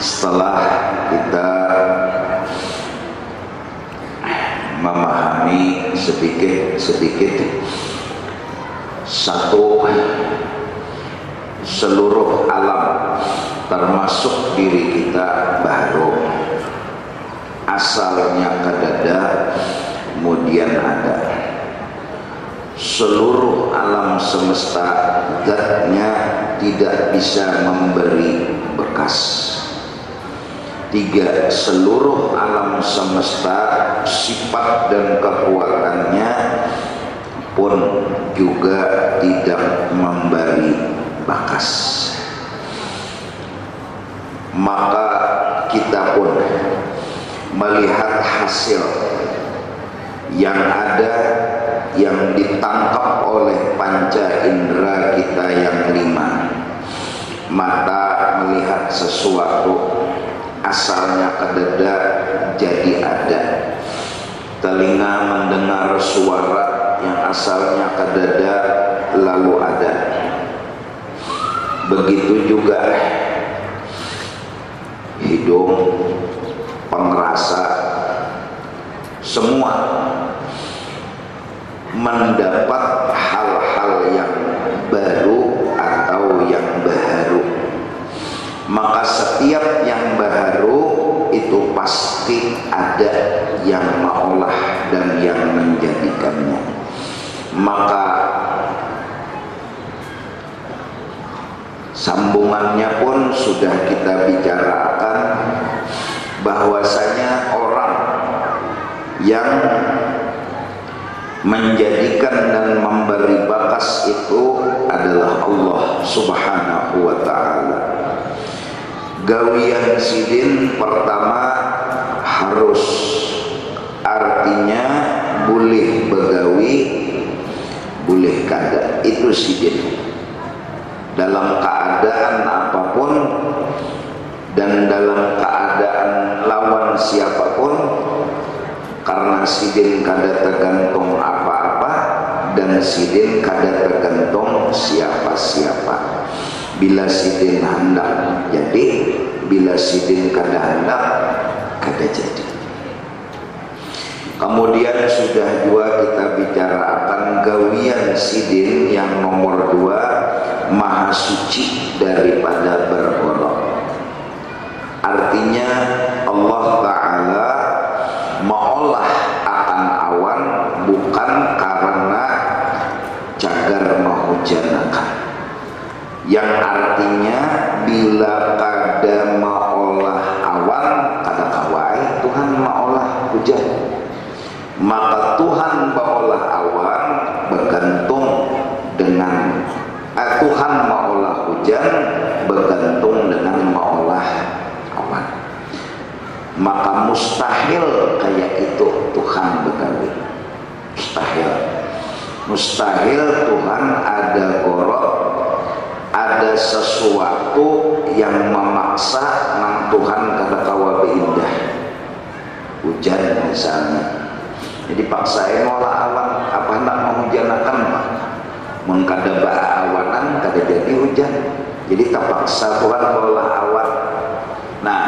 Setelah kita memahami sedikit satu seluruh alam termasuk diri kita baru asalnya kadada kemudian ada. Seluruh alam semesta zatnya tidak bisa memberi bekas. 3. Seluruh alam semesta sifat dan kekuatannya pun juga tidak memberi bekas. Maka kita pun melihat hasil yang ada, yang ditangkap oleh panca indera kita yang 5. Mata melihat sesuatu asalnya kadada jadi ada. Telinga mendengar suara yang asalnya kadada lalu ada. Begitu juga hidung, pengrasa, semua mendapat hal-hal yang baru atau yang baharu. Maka setiap yang baharu itu pasti ada yang mengolah dan yang menjadikannya. Maka sambungannya pun sudah kita bicarakan bahwasanya orang yang menjadikan dan memberi bakas itu adalah Allah Subhanahu wa ta'ala. Gawian sidin pertama harus, artinya boleh begawi boleh kada, itu sidin dalam keadaan apapun dan dalam keadaan lawan siapapun, karena sidin kada tergantung apa-apa dan sidin kada tergantung siapa-siapa. Bila sidin hendak jadi, bila sidin kada hendak kada jadi. Kemudian sudah juga kita bicarakan gawian sidin yang nomor 2, maha suci daripada bergolok. Artinya Allah Ta'ala mengolah akan awan bukan karena cagar menghujanakan, yang artinya bila kada mengolah awan kada kawai Tuhan mengolah hujan. Maka Tuhan mengolah awan bergantung dengan Tuhan mengolah hujan bergantung dengan mengolah awan. Maka mustahil kayak itu Tuhan begawi. Mustahil Tuhan ada gorok, ada sesuatu yang memaksa nang Tuhan kada kawa indah. Hujan misalnya, jadi paksain ngolah awan, apa hendak menghujanakan Pak? Mengkada ba awanan kada jadi hujan, jadi terpaksa Tuhan ngolah awan. Nah,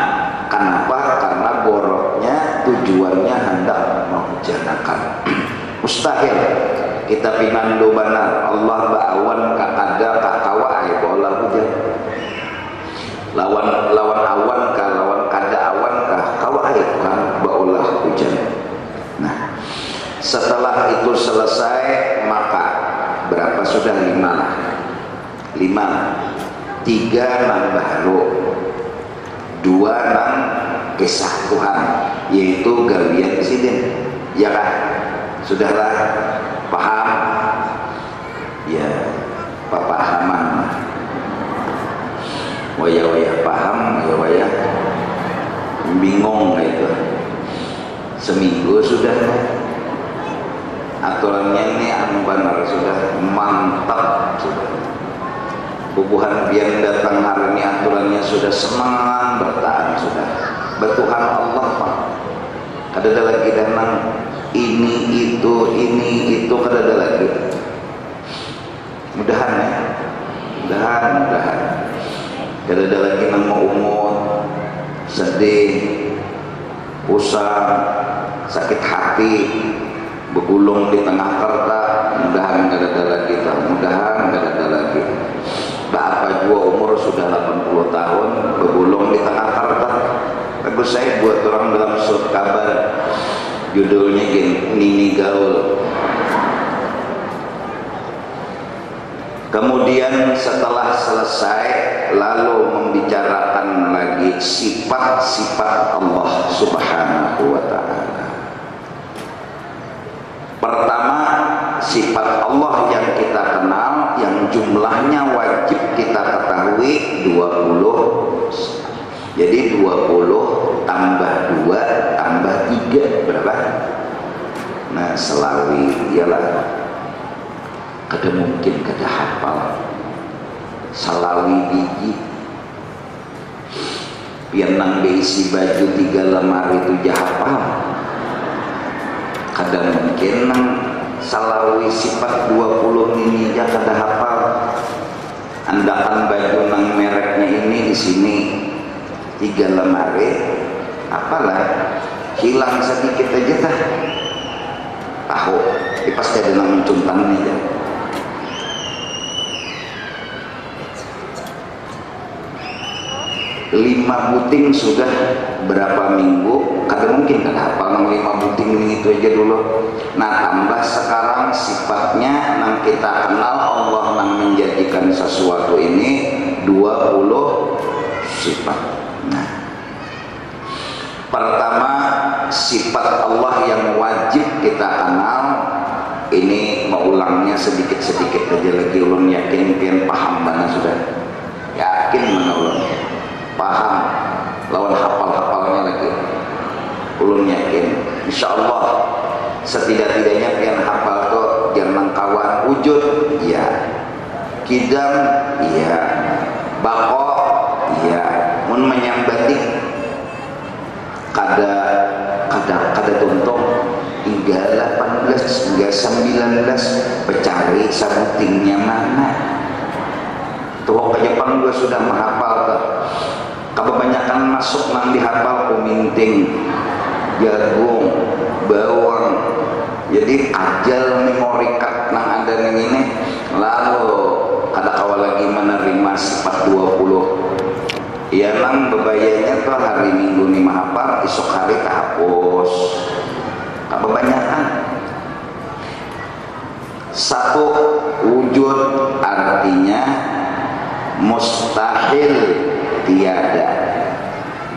kenapa? Karena goroknya tujuannya hendak menghujanakan. Mustahil kita pinandu benar Allah baawan kakada kakawa ay bola hujan. Lawan awan ka lawan kada awan ka kawa ay Tuhan baolah hujan. Nah, setelah itu selesai maka berapa sudah 5 lah. 5 3 nang baharu, 2 nang kisah Tuhan, yaitu gawian sidin. Ya kan? Sudahlah paham? Ya, papahaman. Waya-waya paham, waya-waya bingung itu. Seminggu sudah aturannya ini benar, sudah mantap sudah. Bubuhan biar datang hari ini aturannya sudah semangat bertahan sudah. Bertuhan Allah Pak. Kada ada lagi danang ini itu kada ada lagi. Mudahan ya. Mudahan. Kada ada lagi nang mau umur sedih, usah, sakit hati, begulung di tengah kerta. Mudahan kada ada lagi, mudahan kada ada lagi. Bapak jua umur sudah 80 tahun, begulung di tengah kerta. Bagus saya buat orang dalam surat kabar, judulnya Nini Gaul. Kemudian setelah selesai, lalu membicarakan lagi sifat-sifat Allah Subhanahu wa ta'ala. Pertama, sifat Allah yang kita kenal, yang jumlahnya wajib kita ketahui 20. Jadi 20 tambah 2 tambah 3 berapa? Nah, selawi ialah kada mungkin kada hafal. Salawi biji pianang beisi baju 3 lemari 7 hafal. Kada mungkin nang salawi sifat 20 ini aja kada hafal. Andakan baju nang mereknya ini di sini 3 lemari, apalah hilang sedikit aja tah. Tahu, pasti ada nang mencuntang nih ya. Lima buting sudah berapa minggu, kada mungkin kan hafal nang 5 buting ini itu aja dulu. Nah, tambah sekarang sifatnya nang kita kenal Allah nang menjadikan sesuatu ini 20 sifat. Nah, pertama sifat Allah yang wajib kita kenal, ini mau ulangnya sedikit-sedikit aja lagi, ulun yakin pian paham mana sudah, yakin mana ulun paham, lawan hafal-hafalnya lagi ulun yakin insyaallah. Setidak-tidaknya pian hafal tuh jangan kawan wujud ya, kidam iya, bako iya, mun menyambatik kada tuntung hingga 18 hingga 19 bercari sabutingnya mana tuh. Ke Jepang gue sudah menghafal tuh, kebanyakan masuk nang dihafal kuminting, jagung, bawang, jadi ajal memori card nang ada nang ini. Lalu kada kawal lagi menerima sifat 20. Ya nang bebayanya tuh hari Minggu nih mahapal, esok hari kehapus. Kebanyakan satu wujud artinya mustahil, tiada.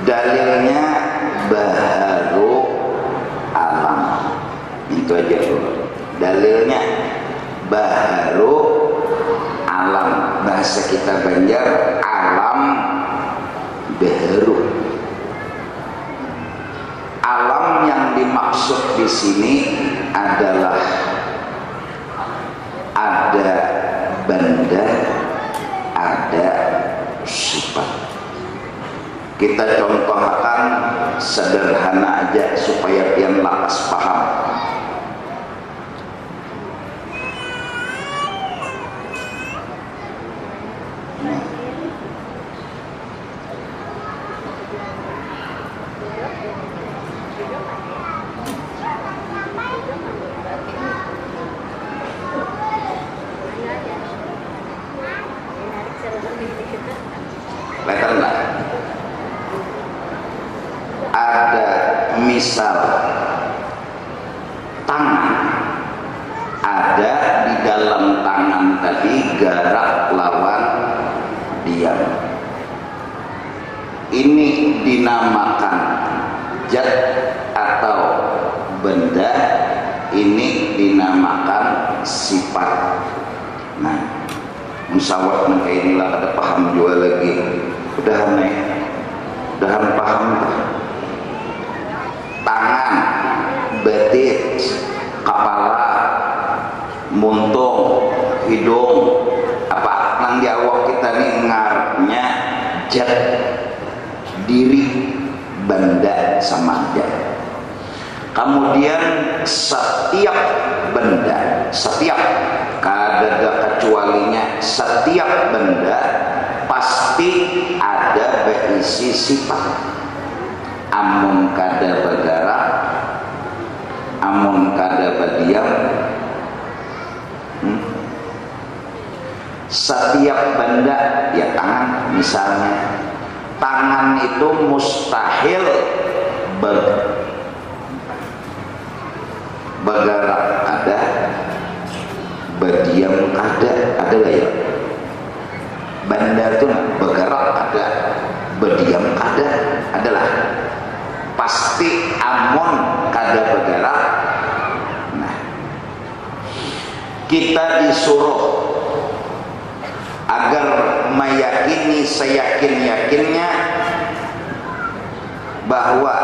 Dalilnya baharu alam, itu aja dulu. Dalilnya baharu alam, bahasa kita Banjar alam baharu. Alam yang dimaksud di sini adalah ada benda, ada sifat. Kita contohkan sederhana aja supaya pian lakas paham. Ada misal tangan, ada di dalam tangan tadi garak lawan diam. Ini dinamakan zat atau benda, ini dinamakan sifat. Nah, musawat kayak inilah ada paham juga lagi. Udahan paham. Tangan, betis, kepala, muntung, hidung, apa nang di awak kita nih ngarepnya zat, diri, benda sama aja. Kemudian setiap benda, setiap kada kecualinya, setiap benda pasti ada berisi sifat. Amun kada bergerak, amun kada berdiam. Setiap benda, ya tangan misalnya, tangan itu mustahil bergerak ada, berdiam ada lah ya. Benda itu bergerak ada, berdiam adalah pasti. Amun kada bergerak, nah kita disuruh agar meyakini seyakin-yakinnya bahwa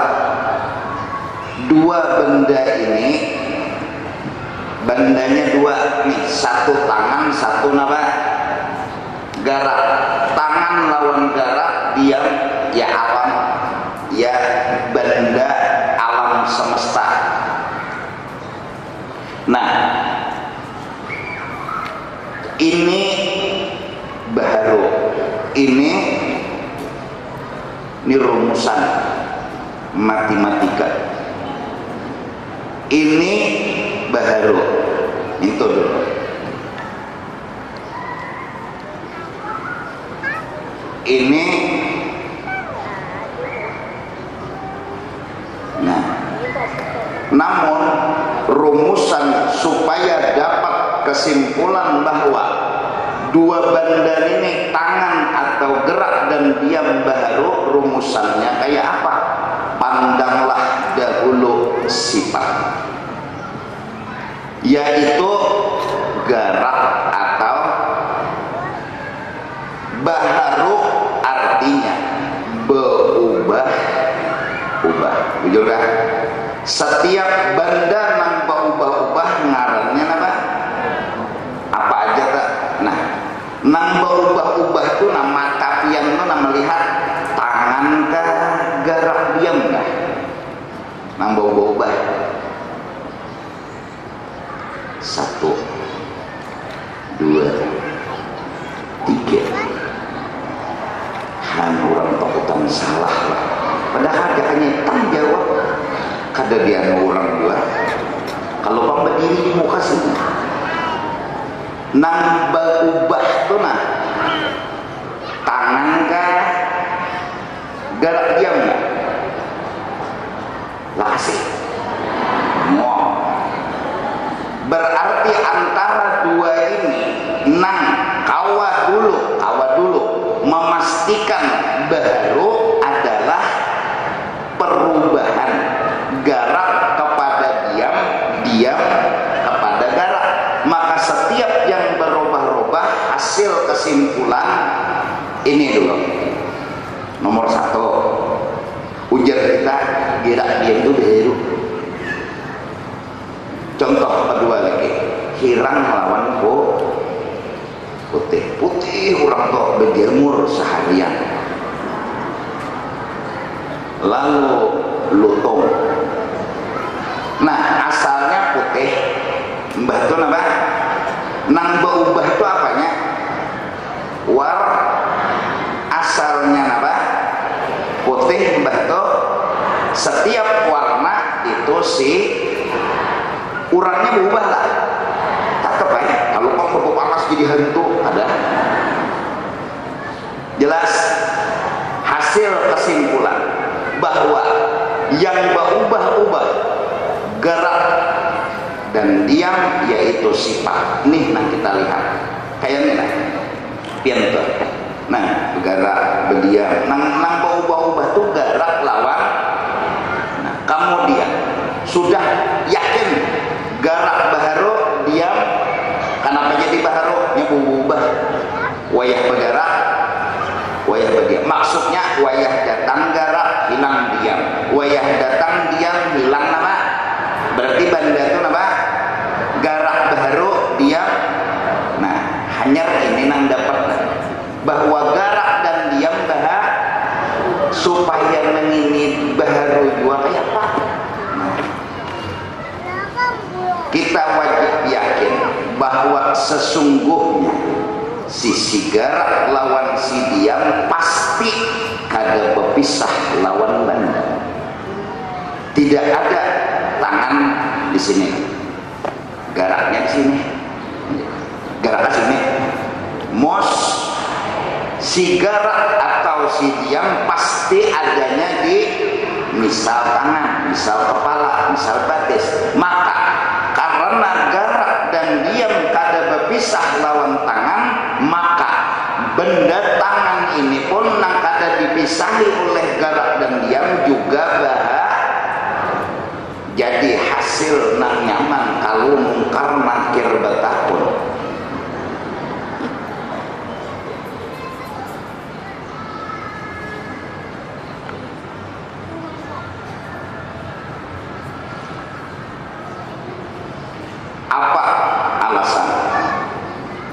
dua benda ini, bendanya dua nih, satu tangan, satu gerak. Tangan lawan gerak, diam, ya alam, ya benda alam semesta. Nah, ini baru, ini rumusan matematika. Ini baru, itu dulu. Ini, nah, namun rumusan supaya dapat kesimpulan bahwa dua benda ini tangan atau gerak dan diam baru, rumusannya kayak apa? Pandanglah dahulu sifat, yaitu gerak atau baharu, artinya berubah. Betul kan? Setiap benda nang berubah-ubah ngarannya apa aja tak? Nah, nang berubah-ubah itu nama kapian itu nama melihat tangan kah, gerak diam kah, nang berubah-ubah. Satu, dua, tiga. Orang takutan salah lah. Padahal hanya tanggung jawab. Kada dia orang dua. Kalau bang berdiri di muka sini, nang berubah tuh nah, tangan kah, gerak diam nggak? Lasih. Mau. Berarti antara dua ini, nang kawa dulu memastikan baru adalah perubahan gerak kepada diam kepada gerak. Maka setiap yang berubah-ubah hasil kesimpulan ini dulu. Nomor satu, ujar kita gerak diam itu baru. Contoh kedua lagi, hirang melawan putih orang tua berjemur seharian, lalu lutung. Nah, asalnya putih, mbah itu apa? Nang berubah itu apanya? Asalnya apa? Putih, mbah itu setiap warna itu urangnya berubah lah. Tetap ya, kalau kamu panas jadi hantu ada. Jelas hasil kesimpulan bahwa yang berubah-ubah gerak dan diam yaitu sifat. Nih, nah kita lihat kayak ini nah, pian tuh. Nah, wayah bergerak, wayah berdiam. Maksudnya wayah datang gerak, hilang diam. Wayah datang diam, hilang nama. Berarti banda itu nama gerak baru diam. Nah, hanya ini nang dapat bahwa gerak dan diam bah supaya mengini baru juga kayak apa? Kita wajib yakin bahwa sesungguhnya si gerak lawan si diam pasti kada berpisah lawan banda. Tidak ada tangan di sini, geraknya di sini, gerak di sini. Mos si gerak atau si diam pasti adanya di misal tangan, misal kepala, misal batis. Maka karena gerak dan diam kada berpisah lawan tangan, maka benda tangan ini pun nang kada dipisahi oleh gerak dan diam juga jadi hasil nang nyaman kalau mungkar nakir betapun. Apa alasan?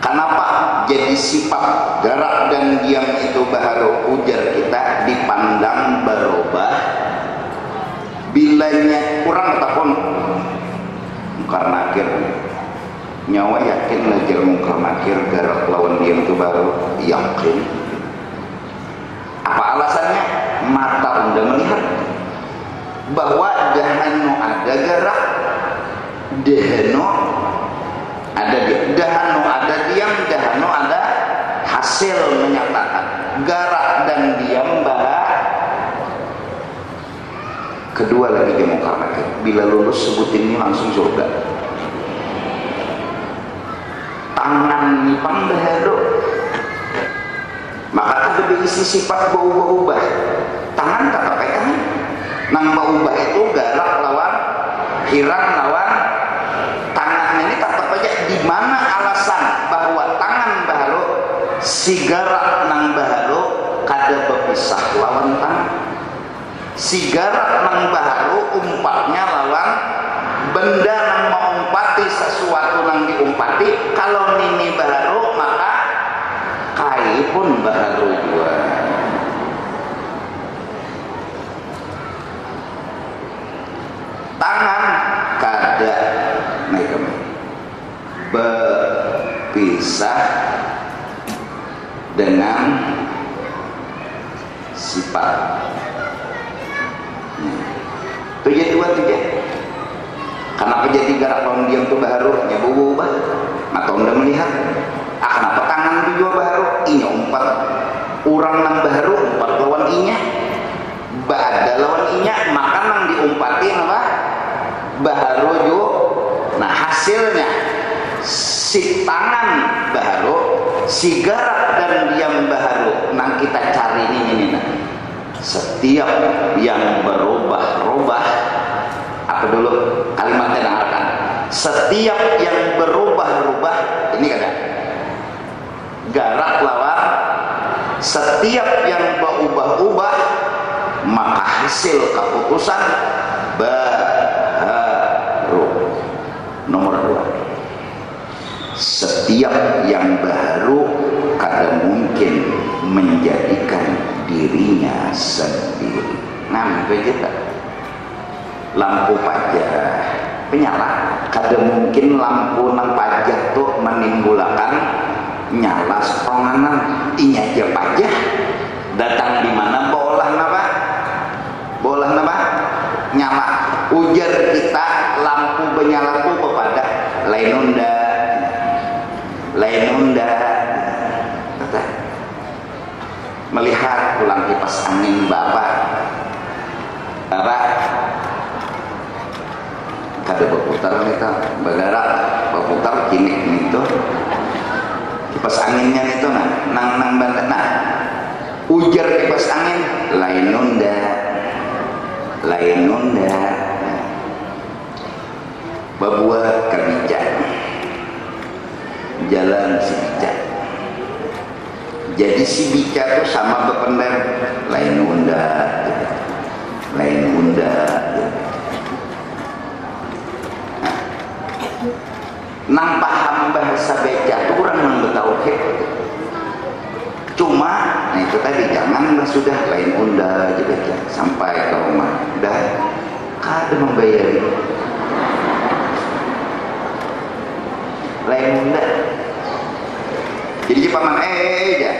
Kenapa jadi sifat gerak dan diam itu baru ujar kita dipandang berubah? Bilanya kurang takon mungkar nakir, nyawa yakin lajar mungkar nakir gerak lawan diam itu baru yakin. Apa alasannya? Mata anda melihat bahwa dahanu ada gerak, dahanu ada diam, dahanu ada diam, dahanu ada hasil menyatakan gerak dan diam kedua lagi dia mungkar nakir. Bila lulus sebutin ini langsung surga. Tangan nipang bahado, maka ada diisi sifat berubah-ubah. Tangan tak pakai tangan. Nang berubah itu gerak lawan hirang lawan tangan ini tak apa aja. Di mana alasan bahwa tangan bahalo si gerak nang bahalo kada berpisah lawan tangan. Si gerak nang baharu umpatnya lawan benda nang mengumpati sesuatu nang diumpati. Kalau nini baharu maka kai pun baharu juga. Tangan kada berpisah dengan sifat. Itu jadi dua tiga. Kenapa jadi gerak lawan diam itu baru nya berubah? Atau anda melihat? Kenapa tangan itu juga baru? Inya umpat. Orang nang baru umpat lawan inya. Ada lawan inya, maka nang diumpatin apa? Baru juga. Nah hasilnya si tangan baru, si gerak dan diam baru. Nang kita cari ini nah. Setiap yang berubah-ubah, apa dulu kalimatnya dengarkan. Setiap yang berubah-ubah, ini kan gerak lawan. Setiap yang berubah-ubah, maka hasil keputusan baru. Nomor 2, setiap yang baru kada mungkin menjadikan dirinya sendiri. Nah, begitu. Lampu pajak penyala, kada mungkin lampu nang pajak tuh menimbulkan nyala setonganan. Inya aja pajak datang di mana bolah napa? Bolah napa? Nyala. Ujar kita lampu penyala tuh kepada lain unda. Melihat pulang kipas angin bapak kada berputar kita bergerak berputar kini itu kipas anginnya itu nang banget ujar kipas angin lain nunda berbuat kebijakan jalan si bijak Jadi si bica tuh sama bepender lain unda, lain unda. Nang paham bahasa beca tuh orang nang betauhid. Cuma, nah itu tadi janganlah sudah lain unda aja beca sampai ke rumah. Dah, kada membayari. Lain unda. Jadi paman ya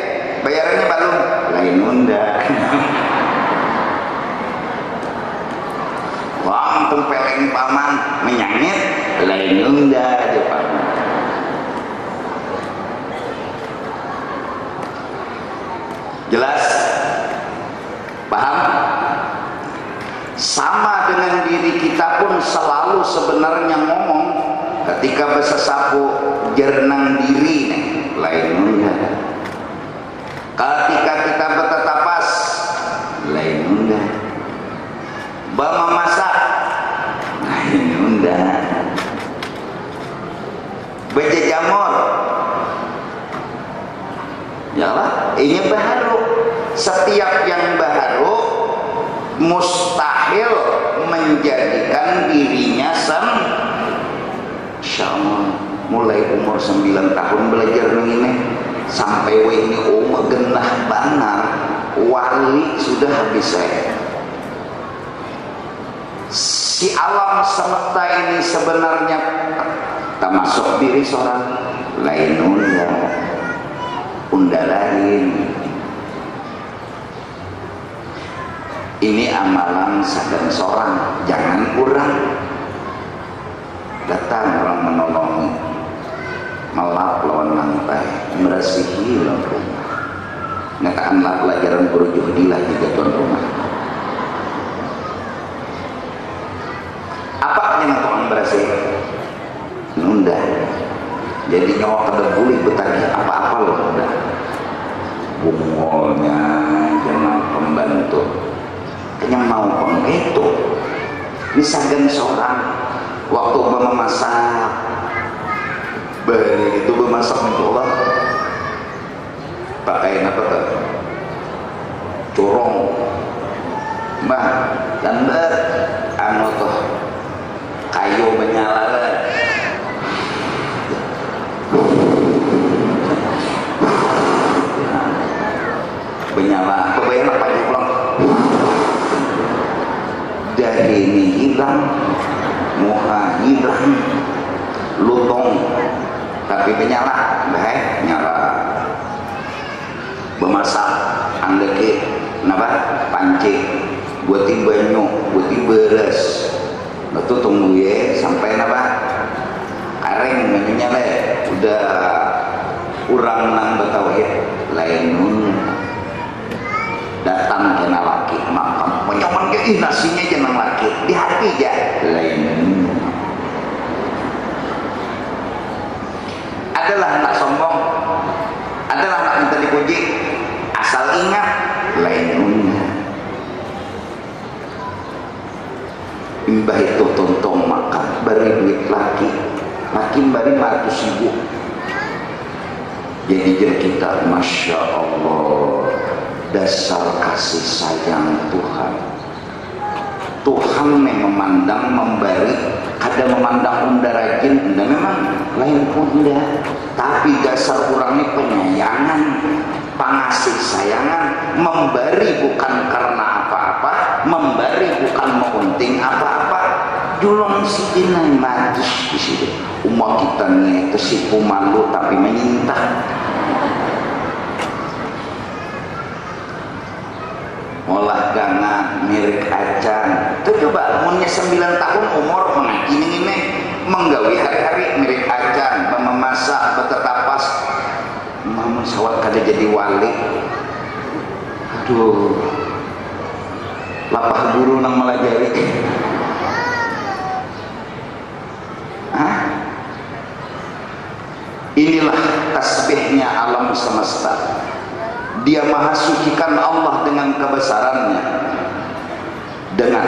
bayarannya balum lain unda. Wah, peleng paman menyangit lain unda aja paman. Jelas? Paham? Sama dengan diri kita pun selalu sebenarnya ngomong ketika bersesapu jernang diri nih, lain unda. Ketika kita bertetapas lain unda. Bama masak lain unda. Baca jamur yalah, ini baharu. Setiap yang baharu mustahil menjadikan dirinya sama. Mulai umur 9 tahun belajar ini sampai ini umur genah banar wali sudah habis saya. Si alam semesta ini sebenarnya termasuk diri seorang lain unda lain. Ini amalan sadar seorang, jangan kurang. Datang orang menolongi, melap lawan lantai, merasihi lawan rumah. Ngatakanlah pelajaran guru juhdilah juga tuan rumah. Apa yang orang berasih? Nunda. Jadi nyawa kada boleh bertanya apa-apa loh nunda. Bungolnya jangan pembantu. Yang mau penggeto. Misalkan seorang waktu memasak, begitu memasak untuk Allah, pakai apa tuh? Corong, mbak, gambar, anu tuh, kayu menyala. Menyala, apa bayang apa aja pulang? Dari ini hilang, muha hilang, lutong, tapi menyala, baik nyala. Bemasak, andeke, napa? Pancing, buatin banyu, buatin beres. Betul tunggu ya, sampai napa? Kareng menyala, udah urang nang betauhid lain. Datang kena laki makam penyoman ke nasinya jenang laki di hati aja lain. Adalah nak sombong, adalah nak minta dipuji, asal ingat lain. Imbah itu tontong makan beri duit laki bari 100.000. Jadi jadi kita masya Allah. Dasar kasih sayang Tuhan. Tuhan yang memandang memberi, kada memandang unda rajin, unda memang lain unda. Tapi dasar orangnya penyayangan, pengasih sayangan, memberi bukan karena apa-apa, memberi bukan mengunting apa-apa. Julung si jinai majis di sini. Umat kita nih tersipu malu tapi menyinta. Olah gana mirip acan. Tuh coba umurnya 9 tahun umur mengaji ini menggawi hari-hari mirip acan, memasak, bertetapas. Mama sawat kada jadi wali. Aduh. Lapah guru nang melajari. Hah? Inilah tasbihnya alam semesta. Dia maha sucikan Allah dengan kebesarannya, dengan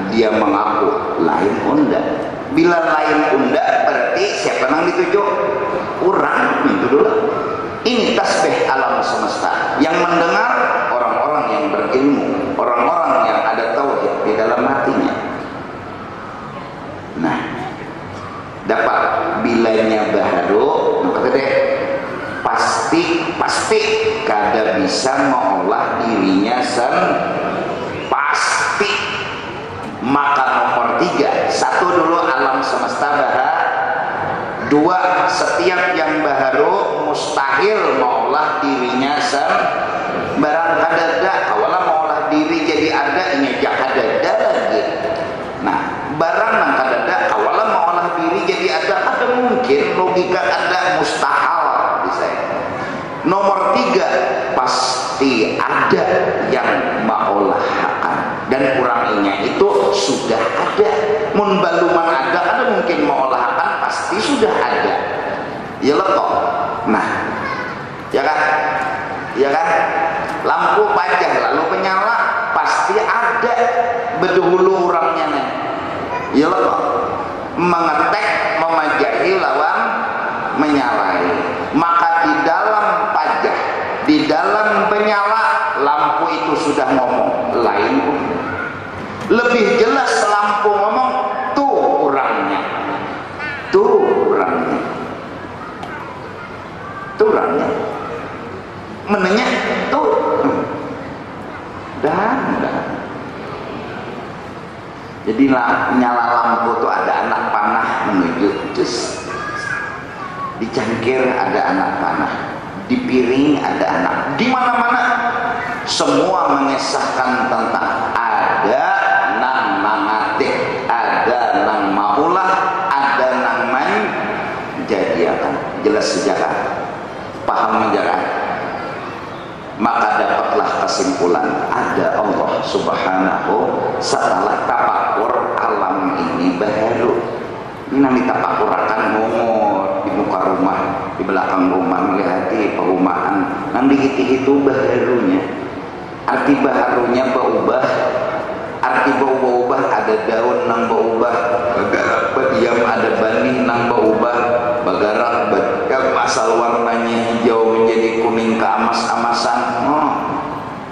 dia mengaku lain unda. Bila lain unda berarti siapa yang dituju? Orang itu dulu. Ini tasbih alam semesta. Yang mendengar orang-orang yang berilmu, orang-orang yang ada tauhid di dalam hatinya. Nah, dapat bilanya baharu, maka deh pasti kada bisa mengolah dirinya pasti. Maka nomor 3, 1 dulu alam semesta baharu. 2, setiap yang baharu mustahil mengolah dirinya barang kadada. Awalnya mengolah diri jadi ada, ini jak kadada lagi. Nah, barang yang kadada awalnya mengolah diri jadi ada mungkin, logika ada mustahil bisa. Nomor 3, pasti ada yang mengolahkan, dan kurangnya itu sudah ada. Mun baluman ada mungkin mengolahkan, pasti sudah ada. Ya letok. Nah, ya kan? Lampu pajah lalu menyala, pasti ada bedahulu orangnya nih. Ya letok. Mengetek, memajahi lawan menyalai. Maka di dalam pajah, di dalam penyala, lampu itu sudah ngomong lain. Lebih jelas lampu ngomong, tuh orangnya, menanya tuh, dan jadi nyala lampu tuh ada anak panah menuju, just dicangkir ada anak panah, di piring ada anak, di mana-mana semua mengesahkan tentang ada nang mangatik, ada nang maulah, ada nang menjadiakan. Jelas sejarah, paham sejarah. Maka dapatlah kesimpulan ada Allah Subhanahu setelah tapakur alam ini baru. Ini nanti tapakur akan ngomong di muka rumah, di belakang rumah, melihat perumahan. Nanti itu baharunya. Arti baharunya berubah. Arti berubah, ada daun nang berubah, bagarak berdiam, ada banih nang berubah, bagarak berdiam, asal warnanya hijau menjadi kuning keamas-amasan.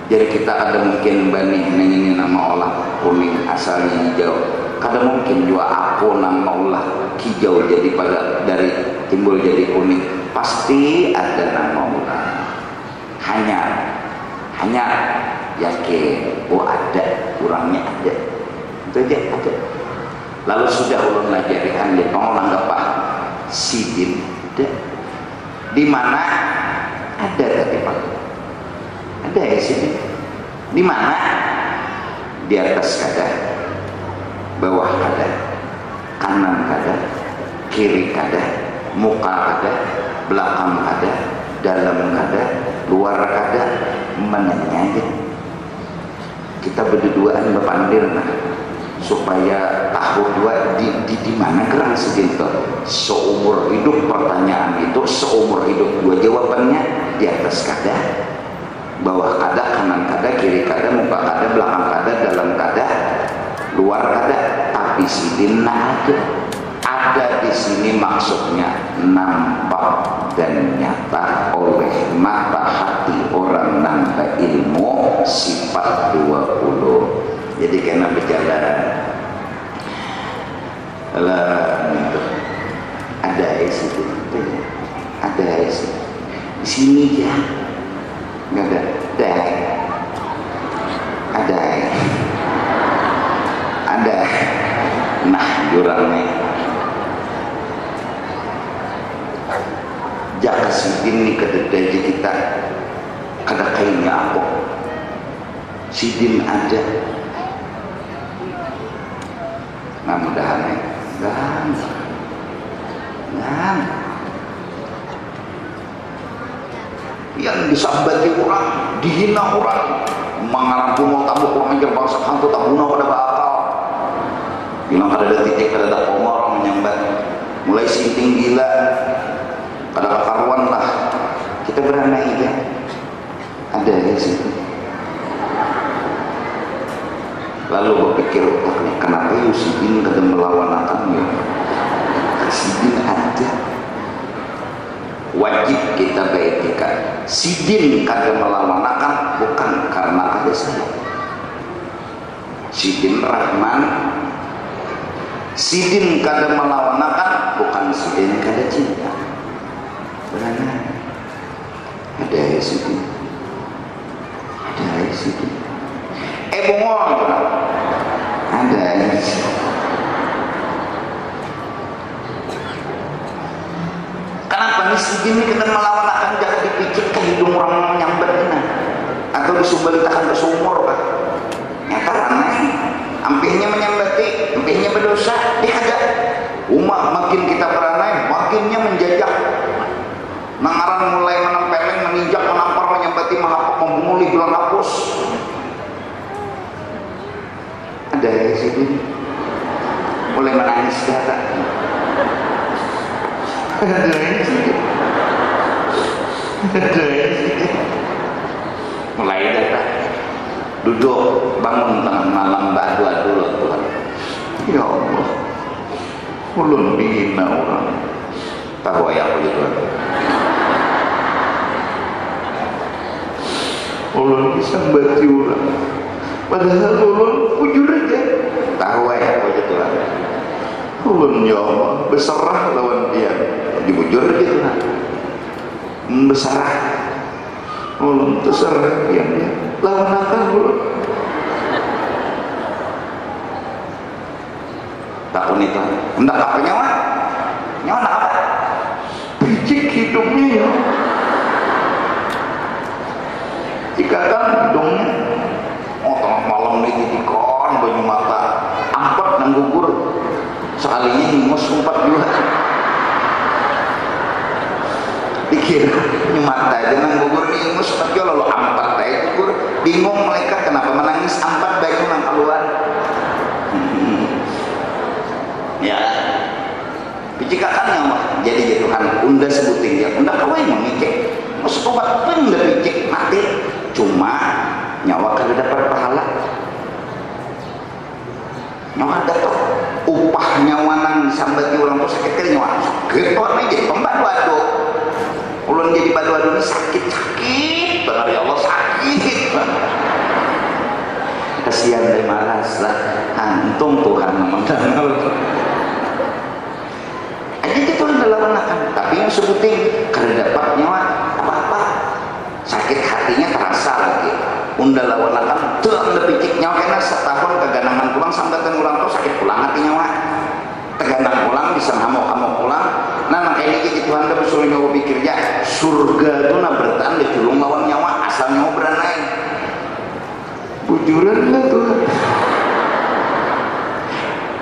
Jadi kita ada mungkin banih nang ini nama olah kuning asalnya hijau, kada mungkin juga aku nang olah hijau jadi pada dari timbul jadi kuning. Pasti ada nang olah. Hanya yakin, ada, kurangnya ada, itu aja ada. Lalu sudah ulun lajarikan dia pengolah nggak paham sidin ada di mana ada tadi pak, ada ya sidin di mana? Di atas kada, bawah kada, kanan kada, kiri kada, muka kada, belakang kada, dalam kada, luar kada, menanya aja. Kita berduaan berpandir supaya tahu dua di mana kerang segitu. Seumur hidup pertanyaan itu, seumur hidup dua jawabannya di atas kada, bawah kada, kanan kada, kiri kada, muka kada, belakang kada, dalam kada, luar kada. Tapi sidin ada di sini maksudnya nampak dan nyata oleh mata hati orang nambah ilmu sifat 20. Jadi kena berjalan ada isi, ada isi di sini ya, nggak ada nah jurangnya jaka sidin ni kededaja kita kada kayaknya aku sidin aja. Nah mudahan yang disambati orang, dihina orang, mengarampu mau tamu kurang ajar bangsa hantu tak guna pada bakal bilang kada ada titik, kada ada orang menyambat mulai sinting gila kada kekaruan lah. Kita beranak ya ada ya situ. Lalu berpikir kenapa Yusidin kada melawan akan ya? Yusidin ada wajib kita beretika. Sidin kada melawanakan bukan karena kada sayang. Sidin Rahman, sidin kada melawanakan bukan sidin kada cinta. Benar ada ya sidin, ada ya sidin. Bongol ada ya sidin. Kenapa nih sidin ini kita melawanakan jangan dipicik ke hidung orang menyambat ini atau disubalitakan ke sumur kan? Ya karena ampihnya menyambati, ampihnya berdosa, dia ada. Umat makin kita beranai, makinnya menjajah. Nangaran mulai menempeleng, menginjak, menampar, menyambati, menghapus, membunguli, bilang hapus. Ada ya sini. Mulai menangis data. Ada ya sini. Ada ya sini. Mulai data. Duduk bangun tengah malam berdoa dulu Tuhan. Ya Allah, ulun bina orang tahu ya aku Tuhan. Ulun bisa bati orang, padahal ulun ujur aja. Tahu ya aku Tuhan. Ulun ya Allah berserah lawan dia, dibujur aja Tuhan. Berserah, ulun terserah dia. Lawan akan dulu takun itu hendak apa nyawa hendak apa picik hidungnya ya jika kan hidungnya tengah malam ini dikon baju mata ampat nang gugur sekalinya hingus 4 juga pikir mata aja nang gugur hingus tapi kalau ampat aja gugur bingung mereka kenapa menangis ampat baik nang keluar ya jika kan nyawa jadi Tuhan unda sebutin dia unda kau yang mengicik maksud obat pun udah picik mati cuma nyawa kada dapat pahala nyawa dapat upah nyawa nang sambati orang tuh sakit kali nyawa gitu nih jadi pembadu-adu ulun jadi badu-adu ini sakit benar ya Allah sakit kasihan dari malas lah antum Tuhan memandang aja itu adalah menakan tapi yang sebutin karena dapat nyawa apa-apa sakit hatinya terasa lagi unda lawan akan tuh anda picik nyawa kena setahun kegandangan pulang sambatan orang tuh sakit pulang hati nyawa tergandang pulang bisa ngamuk-ngamuk pulang nah makanya ini Tuhan anda bersuruh nyawa pikirnya surga itu nah bertahan diculung lawan nyawa asal nyawa beranai bujuran lah Tuhan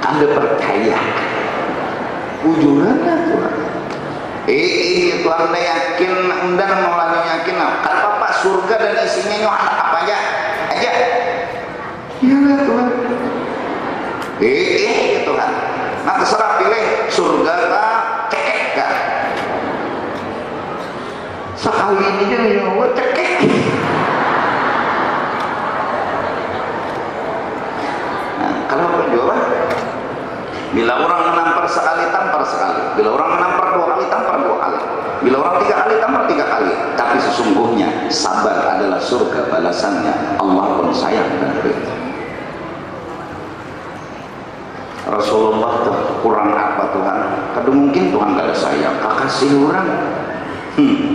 anda percaya bujuran lah Tuhan Tuhan anda yakin anda namanya yakin kalau apa surga dan isinya nyawa apa aja iya lah Tuhan Tuhan nah terserah pilih surga kah cekek kah sekali ini dia nyawa cekek kalau berjuang bila orang menampar sekali tampar sekali bila orang menampar 2 kali tampar 2 kali bila orang 3 kali tampar 3 kali tapi sesungguhnya sabar adalah surga balasannya Allah pun sayang dan ridha Rasulullah tuh kurang apa Tuhan kadang mungkin Tuhan gak ada sayang kakasih orang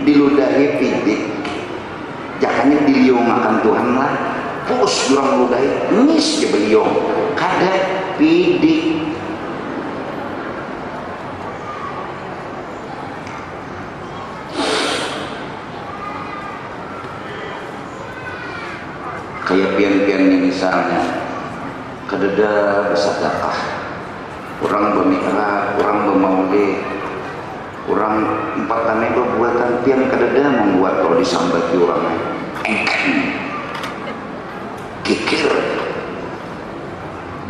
diludahi pidik jangannya diliung akan Tuhan lah pus orang ludahi nis dia beliung kada pidik kayak pian-pian ini misalnya kadada bersedekah orang bermikrah orang bermaulid orang empatan itu buatan pian kadada membuat kalau disambati orang engkeng kikir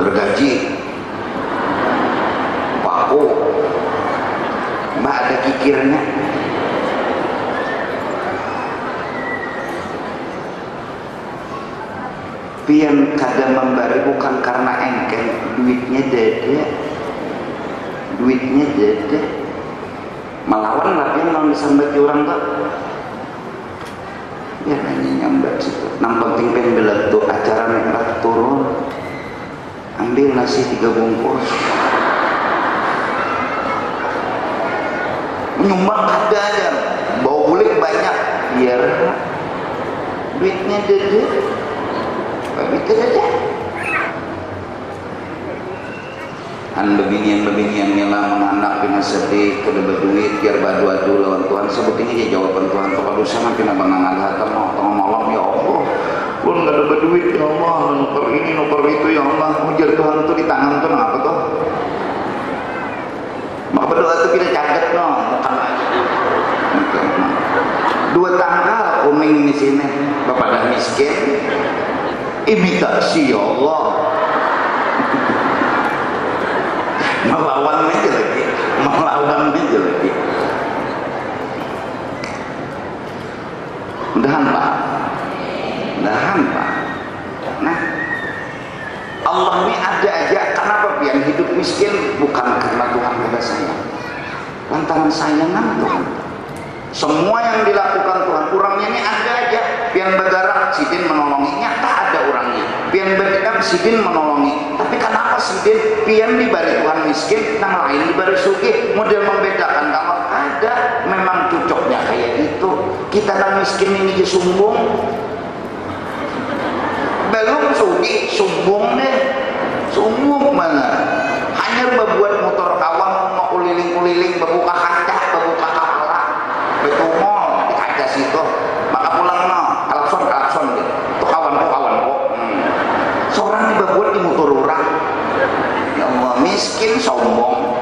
gergaji paku mbak ada kikirnya pian kada memberi bukan karena engkeng duitnya dada melawan latihan kalau disambat orang tuh ya nanya nyambat situ nang penting pengen tuh acara mereka turun ambil nasi 3 bungkus nyumbang ada aja bawa bulik banyak biar duitnya dede duitnya dede an beginian ngelang anak pina sedih kada berduit biar badu-adu lawan Tuhan sebetulnya dia jawaban Tuhan kalau sama pina bangangan hatam tengah malam ya Allah lu nggak ada berduit ya Allah nuker ini nuker itu ya Allah ujar Tuhan itu di tangan tuh apa tuh maka berdoa itu kita caget no bukan aja 2 tanggal kuming di sini kepada miskin imitasi ya Allah melawan aja lagi mudahan Pak nah Allah ini ada aja kenapa yang hidup miskin bukan karena Tuhan ada sayang lantaran sayangan Tuhan semua yang dilakukan Tuhan kurangnya ini ada aja pian bergerak sidin menolongi nyata ada orangnya pian bergerak sidin menolongi tapi kenapa sidin pian dibari Tuhan miskin yang lain dibari sugih model membedakan kalau ada memang cocoknya kayak gitu kita kan miskin ini disumbung belum sugih sumbung deh sumbung mana hanya membuat motor kawan mau kuliling-kuliling berbuka kaca berbuka kepala betumol di kaca situ maka pulang no kalakson gitu tuh kawan kok seorang dibuat di motor orang ya Allah miskin sombong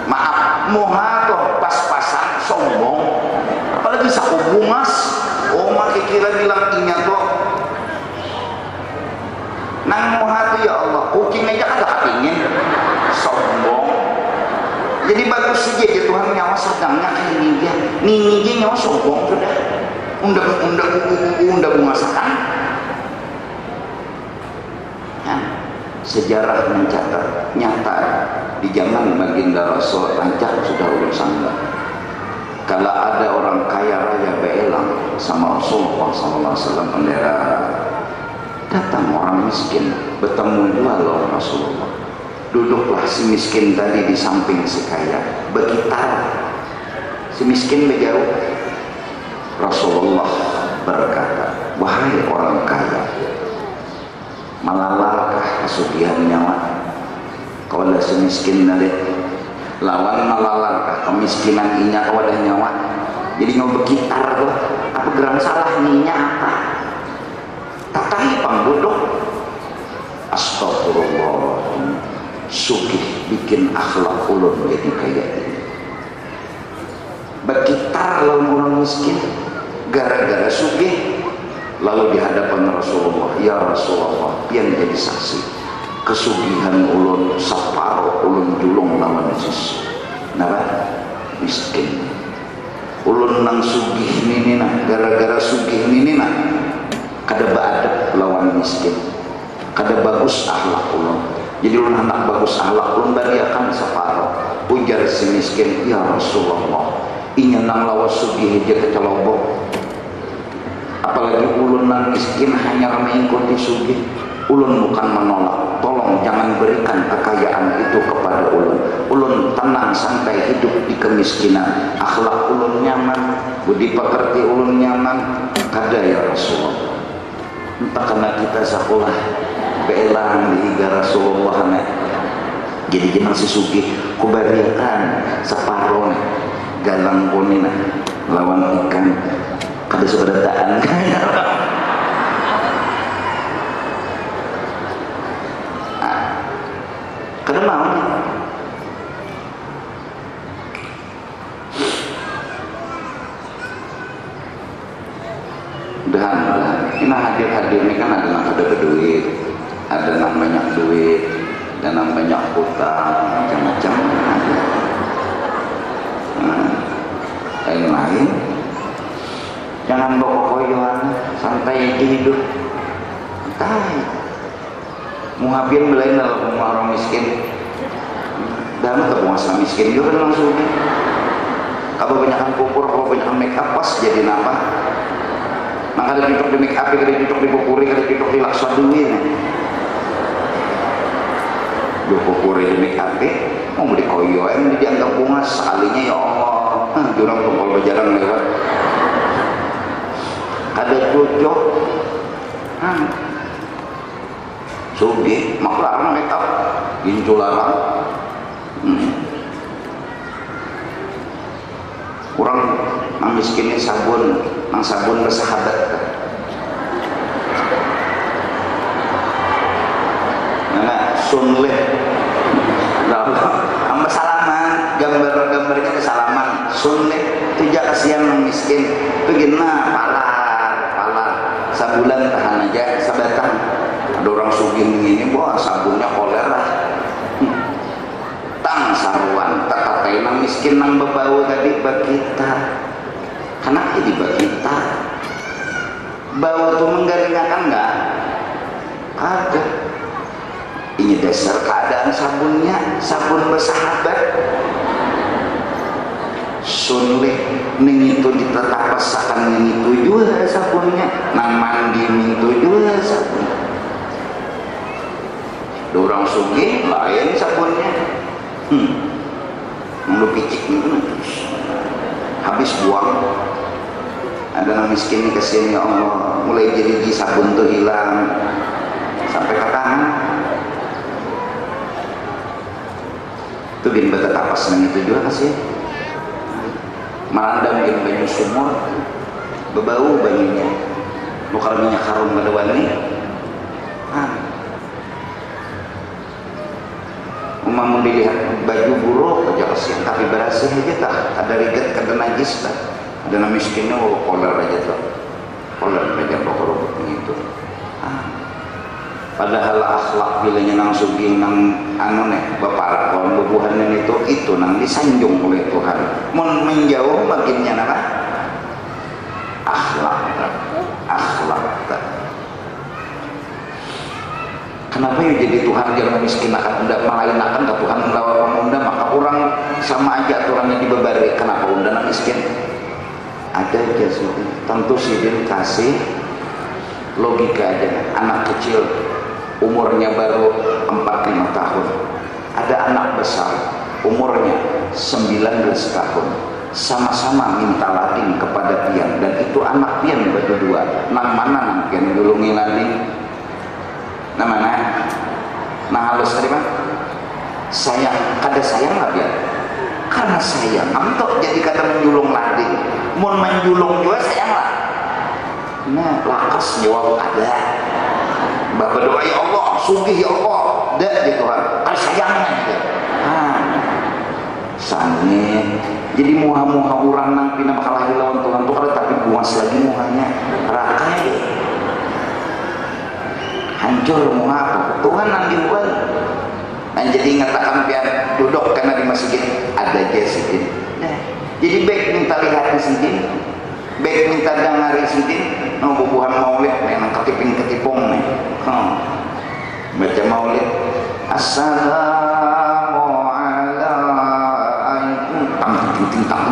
maaf muha tuh pas-pasan sombong apalagi saku bungas maki kira bilang inya tuh nang muha tuh ya Allah kucing aja ada hatinya sombong jadi bagus saja ya Tuhan nyawa sedangnya kayak ini dia nyawa sombong sudah undang mengasakan ya, sejarah mencatat nyata di zaman baginda Rasul rancak sudah urusan kalau ada orang kaya raya beelang sama Rasulullah SAW bendera datang orang miskin bertemu dua loh Rasulullah duduklah si miskin tadi di samping si kaya bergitar si miskin berjauh Rasulullah berkata wahai orang kaya malalarkah kesugihan nyawa kalau si miskin dari lawan malalarkah kemiskinan inya wadah nyawa jadi mau bergitar tuh apa geram salah ninya apa tatai pangbodoh astagfirullah sugih bikin akhlak ulun jadi kayak ini bergitar lawan orang miskin gara-gara sugih lalu di hadapan Rasulullah ya Rasulullah yang jadi saksi kesugihan ulun saparo ulun julung lawan sis nara miskin ulun nang sugih nini nah gara-gara sugih nini nah kada baadab lawan miskin kada bagus akhlak ulun jadi ulun anak bagus akhlak ulun bariakan saparo ujar si miskin ya Rasulullah inya nang lawas sugih aja kecelobok apalagi ulun nang miskin hanya mengikuti sugih ulun bukan menolak tolong jangan berikan kekayaan itu kepada ulun tenang santai hidup di kemiskinan akhlak ulun nyaman budi pekerti ulun nyaman kada ya Rasulullah entah karena kita sekolah beelang di higa Rasulullah jadi jenang si sugih kubariakan separuh galang ponina lawan ikan kada seberataan kada mau udahan ini hadir ini kan ada yang ada berduit ada yang banyak duit dan yang banyak hutang macam-macam lain-lain jangan bawa koyoan santai aja hidup santai muhabin belain dalam orang miskin dalam penguasa miskin juga langsung Kalau banyakan pupur, kalau banyakan make up pas jadi apa? Maka ada pitok di make up, ada pitok di pupuri, ada pitok di laksa duit. Dua pupuri di make up, mau beli koyo, emang dianggap bunga sekalinya ya Allah. Jurang tuh kalau berjalan lewat. Ada cocok, sugi, mak larang make up, gincu larang. Orang nang miskinnya sabun, nang sabun bersahabat. Nah, sunleh, lalu sama salaman, gambarnya kesalaman, sunleh, itu jangan kasihan nang miskin, itu gimana, palar, sabulan tahan aja, sabatang. Ada orang suging ini, wah sabunnya kolera. Tang saruan terkatain nang miskin nang bebau tadi bakita kenapa jadi bakita bau tuh menggaringakan nggak ada ini dasar keadaan sabunnya sabun bersahabat sunlik ning itu ditetap rasakan ning itu juga sabunnya nang mandi ning itu juga sabun orang sugih lain sabunnya lu picik itu habis buang ada orang miskin nih kasihan ya Allah mulai jadi sabun tuh hilang sampai ke tangan itu bin bata tapas yang itu juga kasihan marandam bin banyu sumur bebau banyunya lu kalau minyak harum pada wani mau dilihat baju buruk aja kasihan tapi berhasil aja tak ada riget kada najis tak ada miskinnya koler aja tuh koler aja pokok itu padahal akhlak bilanya nang sugih nang anu nih bapak kawan bubuhan itu nang disanjung oleh Tuhan mun menjauh bagiannya apa akhlak tak kenapa ya jadi Tuhan jangan miskin akan unda malain akan ke Tuhan melawan unda maka orang sama aja aturannya dibebari kenapa unda miskin ada aja sih tentu sidin kasih logika aja anak kecil umurnya baru 4-5 tahun ada anak besar umurnya 19 tahun sama-sama minta lading kepada pian dan itu anak pian berdua nang mana nang pian dulungi lading nah mana? Nah halus tadi mah sayang, kada sayang lah biar karena sayang, antok jadi kata menjulung lading mau menjulung juga sayang lah nah lakas jawab ada bapak doa ya Allah, sugih ya Allah dah gitu kan, kada sayangnya juga sangit jadi muha-muha orang nang pina bakal lahir lawan Tuhan tuh kada tapi buas lagi muhanya rakai hancur mau apa Tuhan yang dibuat dan jadi ngatakan biar duduk karena di masjid ada aja sidin jadi baik minta lihat di sidin baik minta dengar di sidin no bubuhan maulid memang ketipung nih baca maulid assalamualaikum tang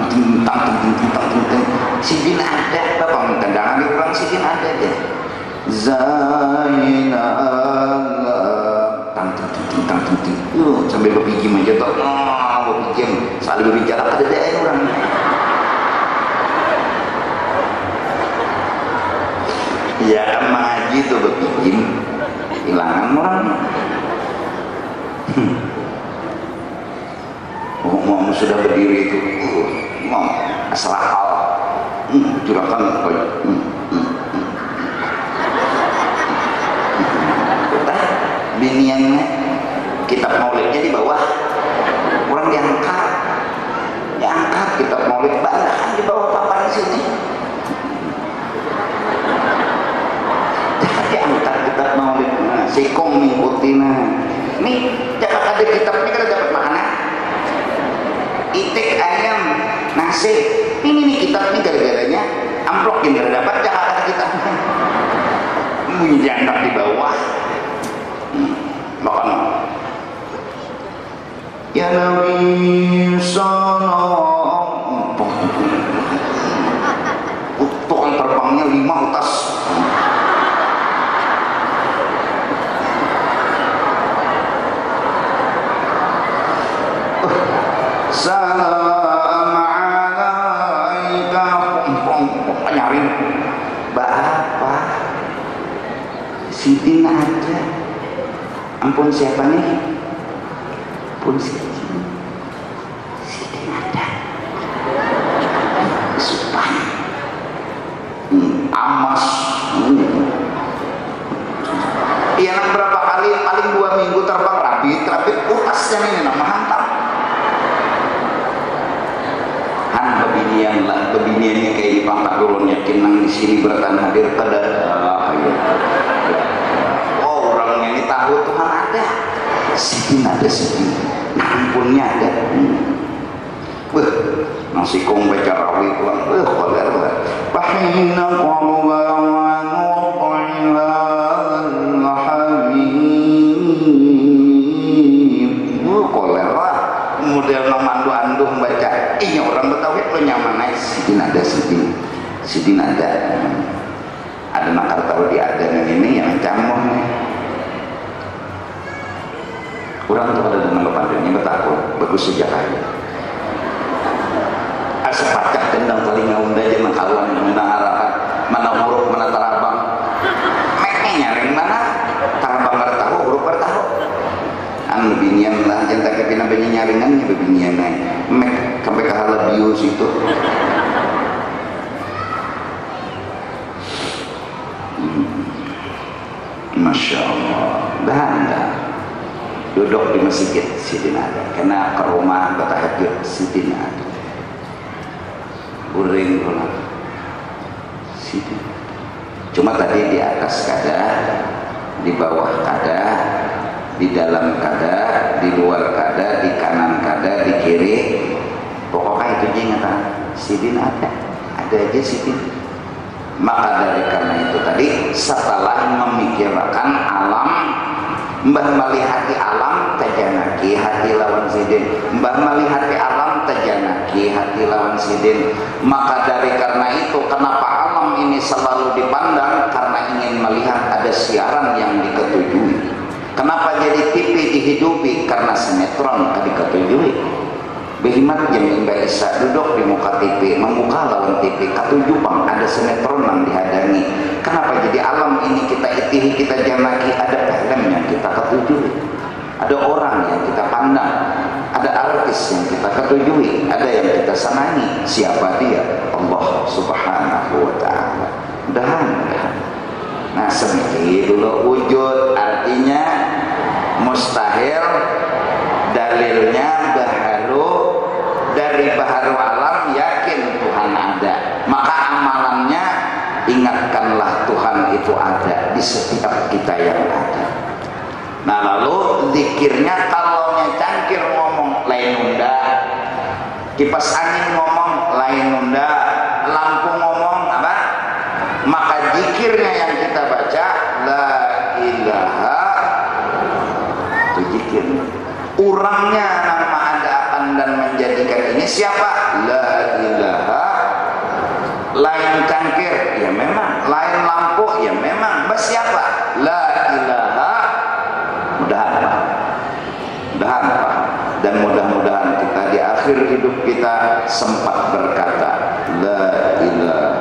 sidin ada bapak minta dengar di orang sidin ada aja sambil berpijim aja toh berpijim saling berbicara ada daerah orang ya maji tuh berpijim hilangan orang mau sudah berdiri itu mau asal hal jurakan biniannya kitab maulidnya di bawah orang diangkat kitab maulid balakan di bawah papan sini diangkat kitab maulid sikong mengikutina nih dapat ada kitab ini kada dapat mana itik ayam nasi ini nih kitab ini gara-garanya amplok yang kada dapat jangan ada kitabnya diangkat di bawah makanya ya Nabi sallallahu uangnya 5 utas. Salam alaika, nyari apa? Sidin ada. Ampun siapa nih? Ampun Sidin. Sidin ada. Supan. Amas. Iya, berapa kali? Paling 2 minggu terbang rabit utasnya ini nama hantam. Bebinian lah, bebiniannya kayak di pangkat dulu yakin nang di sini bertahan hadir pada orangnya ini tahu Tuhan ada, Sidin ada Sidin, ampunnya ada. Nasi kong baca rawi Tuhan, koler lah. Pahina qawan wa habib, koler lah. Model mandu-anduh baca ini orang Betawi lo nyaman aja. Sidin ada, Sidin ada nakar tahu di adan ini yang camoh nih orang tuh pada dengan lepannya betakut bagus sejak aja sepakat tendang paling ngaunda aja mengkawan menang arahan mana huruf mana tarabang meknya nyaring mana tarabang nggak tahu huruf nggak tahu bebinian lah jangan tak kena banyak nyaringannya bebinian mek sampai ke halabius itu. Masya Allah. Dah duduk di masjid Sidin ada, kena ke rumah bertahajud Sidin ada, uring pulang Sidin. Cuma tadi di atas kada, di bawah kada, di dalam kada, di luar kada, di kanan kada, di kiri, pokoknya itu ingatan Sidin ada aja Sidin. Maka dari karena itu tadi setelah memikirkan alam, mbah melihat alam tajanaki hati lawan Sidin, mbah melihat alam tajanaki hati lawan Sidin. Maka dari karena itu kenapa alam ini selalu dipandang, karena ingin melihat ada siaran yang diketujui. Kenapa jadi TV dihidupi? Karena sinetron tadi ketujui. Behimat yang Mbak Isa duduk di muka TV, membuka lawan TV, katujuh bang ada sinetron yang dihadangi. Kenapa jadi alam ini kita itihi, kita janaki, ada film yang kita ketujui, ada orang yang kita pandang, ada artis yang kita ketujui, ada yang kita senangi. Siapa dia? Allah Subhanahu wa Ta'ala. Mudahan. Nah semiki dulu wujud artinya mustahil, dalilnya baharu, dari baharu alam yakin Tuhan ada. Maka amalannya ingatkanlah Tuhan itu ada di setiap kita yang ada. Nah lalu zikirnya kalau cangkir ngomong lain nunda, kipas angin ngomong lain nunda, lampu ngomong apa? Maka zikirnya yang kita baca la ilaha, itu zikir. Urangnya nama ada akan dan menjadikan ini siapa? La ilaha. Lain cangkir ya memang, lain lampu ya memang, bas siapa? La ilaha. Mudahan Pak, dan mudah-mudahan kita di akhir hidup kita sempat berkata la ilaha